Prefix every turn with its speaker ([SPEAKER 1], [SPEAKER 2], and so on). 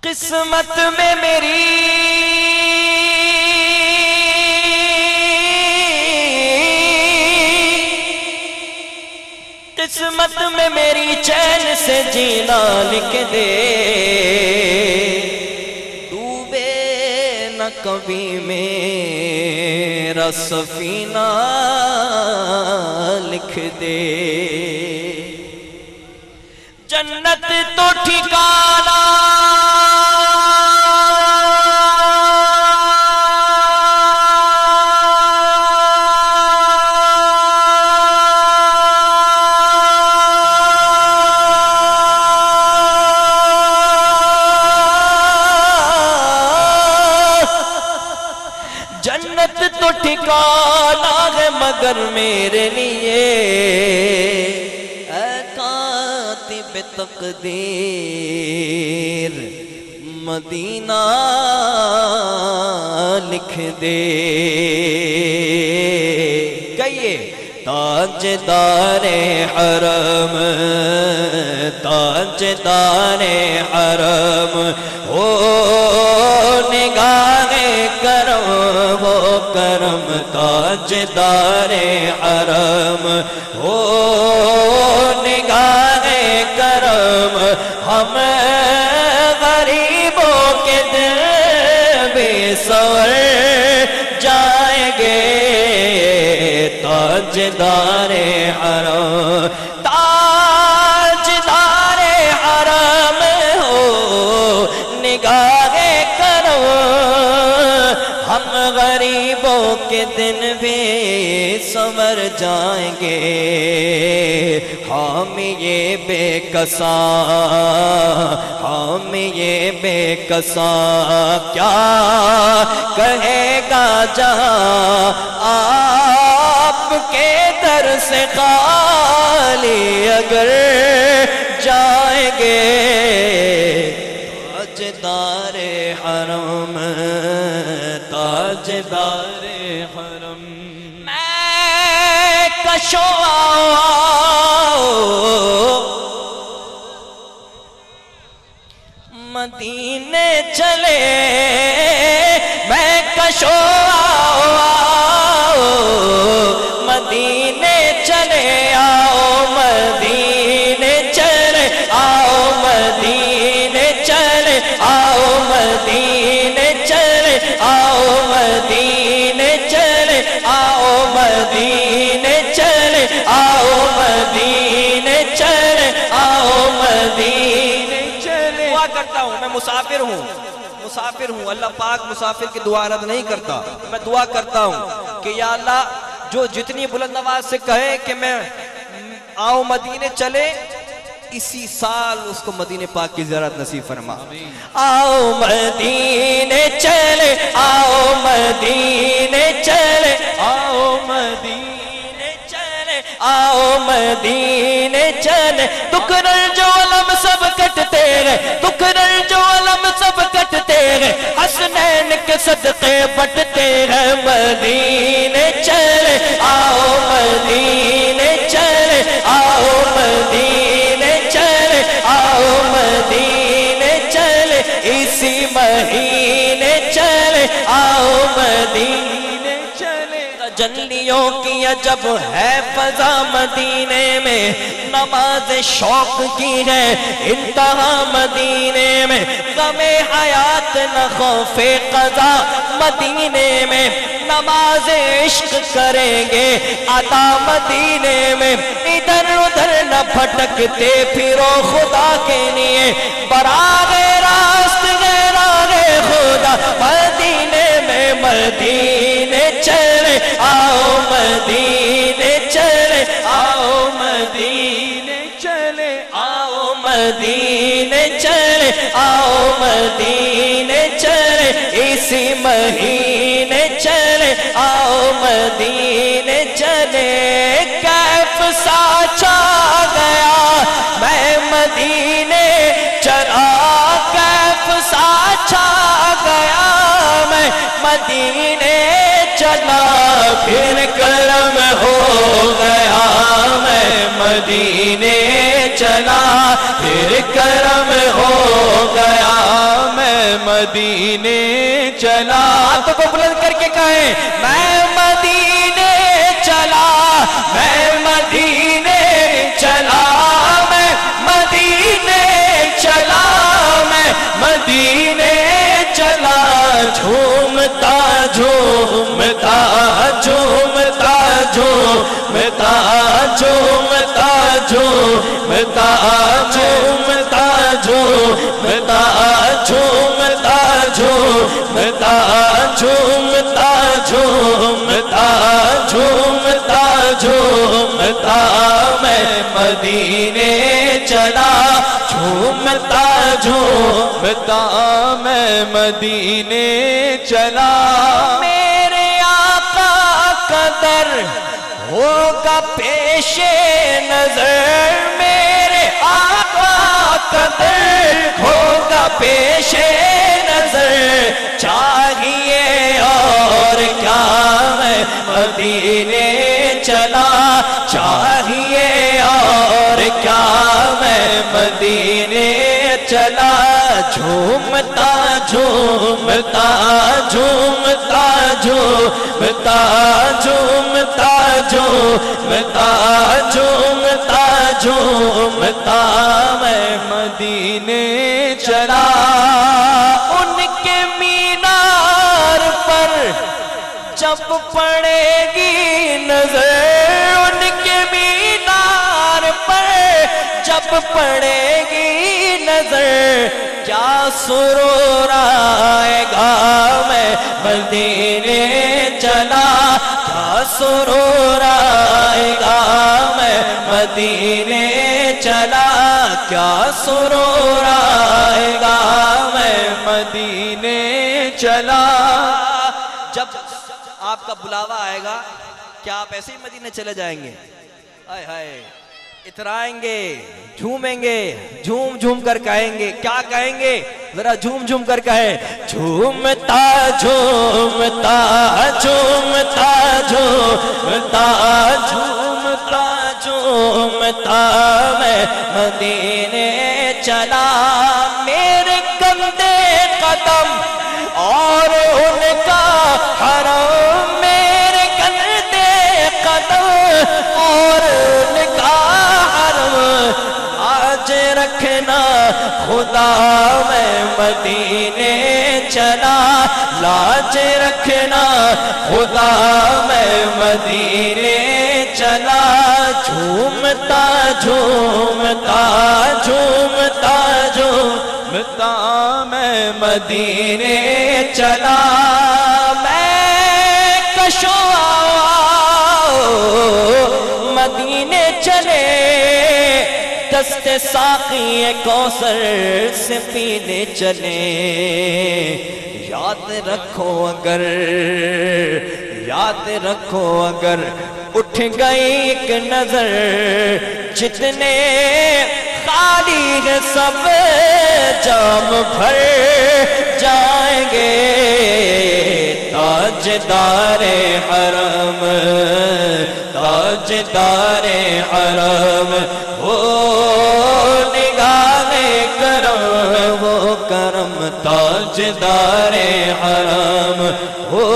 [SPEAKER 1] قسمت میں میری قسمت میں میری چین سے جینا لکھ دے، ڈوبے نہ کبھی میرا سفینہ لکھ دے، جنت تو ٹھکانا جنت تو ٹھکانا ہے مگر میرے لیے اے کاتب تقدیر مدینہ لکھ دے، کہیے تاجدار حرم تاجدار حرم ہو نگاہ کرم وہ کرم، تاجدار حرم ہو نگاہ کرم، ہم غریبوں کے دل بھی سور جائیں گے، تاجدار حرم تاجدار حرم ہو نگاہ کرم، ہم غریبوں کے دن بھی سنور جائیں گے، ہم یہ بے کساں ہم یہ بے کساں کیا کہے گا جہاں آپ کے در سے خالی اگر جائیں گے، تاجدار حرم تاجدار حرم میں کشو مدینے چلے میں کشو مدینے چلے آؤ مدینے چلے آؤ مدینے چلے آؤ مدینے چلے آؤ مدینے چلے آؤ مدینے چلے آؤ مدینے چلے آؤ مدینے چلے۔ دعا کرتا ہوں، میں مسافر ہوں اللہ پاک مسافر کی دعا رد نہیں کرتا، میں دعا کرتا ہوں کہ یا اللہ جو جتنی بلند آواز سے کہے کہ میں آؤ مدینے چلے، اسی سال اس کو مدینے پاک کی زیارت نصیب فرما۔ آؤ مدینے چلے آؤ مدینے چلے آؤ مدینے چلے آؤ مدینے چلے، دکھرل جو علم سب کٹتے گئے دکھرل جو علم سب کٹتے گئے، حسنین کے صدقے بٹتے ہیں، مدینے چلے آؤ مدینے چلے آؤ مدینے چلے آؤ مدینے چلے، اسی مہینے چلے آؤ مدینے چلے، تجلیوں کی عجب ہے فضا مدینے میں، نماز شوق کی ہے انتہا مدینے میں، غم حیات نہ خوف قضا مدینے میں، نماز عشق کریں گے عطا مدینے میں، ادھر ادھر نہ بھٹکتے پھرو خدا کے لیے، براہ راست غیراغ خدا مدینے میں، مدینے چلے آؤ مدینے چلے آؤ مدینے چلے آؤ مدینے چلے آؤ مدینے چلے، اسی مہینے چلے آؤ مدینے چلے، کیف سا چھا گیا میں مدینے چلا، کیف سا چھا گیا میں مدینے چلا، پھر کرم ہو گیا میں مدینے چلا، پھر کرم ہو گیا میں مدینے چلا. ہاتھوں کو بلند کر کے کہیں میں مدینے چلا, میں مدینے چلا, میں مدینے چلا, میں مدینے چلا. جھومتا جھومتا جھومتا جھومتا جھومتا جھومتا جھومتا جھومتا جھومتا جھومتا جھومتا جھومتا جھومتا جھومتا میں مدینے چلا. جھومتا جھومتا میں مدینے چلا. میرے آقا کا در ہوگا پیش نظر, میرے آقا کا در ہوگا پیش نظر. چاہیے اور کیا میں مدینے چلا, چاہیے اور کیا میں مدینے چلا. جھومتا جھومتا جھومتا جھومتا جھومتا جھومتا جھومتا جھومتا میں مدینے چلا. ان کے مینار پر جب پڑے گی نظر, ان کے مینار پر جب پڑے گی نظر, کیا سرور آئے گا میں مدینے چلا, کیا سرور آئے گا میں مدینے چلا, کیا سرور آئے گا میں مدینے چلا.
[SPEAKER 2] جب آپ کا بلاوا آئے گا کیا آپ ایسے ہی مدینے چلے جائیں گے؟ ہائے ہائے, اترائیں گے, جھومیں گے, جھوم جھوم کر کہیں گے. کیا کہیں گے ذرا جھوم جھوم کر کہیں.
[SPEAKER 1] جھومتا جھومتا جھومتا جھومتا جھومتا جھومتا میں مدینے چلا. میرے گندے قدم اور ان کا حرم, میرے گندے قدم اور ان کا حرم, آج رکھنا خدا میں مدینے چلا, لاج رکھنا خدا میں مدینے چلا. جھومتا جھومتا جھومتا جھومتا میں مدینے چلا. میں کشوا مدینے چلے, دست ساقی کوثر سے پینے چلے. یاد رکھو اگر, یاد رکھو اگر اٹھ گئی ایک نظر, جتنے خالی ہے سب جام بھر جائیں گے. تاجدار حرم, تاجدار حرم, وہ نگاہ کرم, وہ کرم. تاجدار حرم, وہ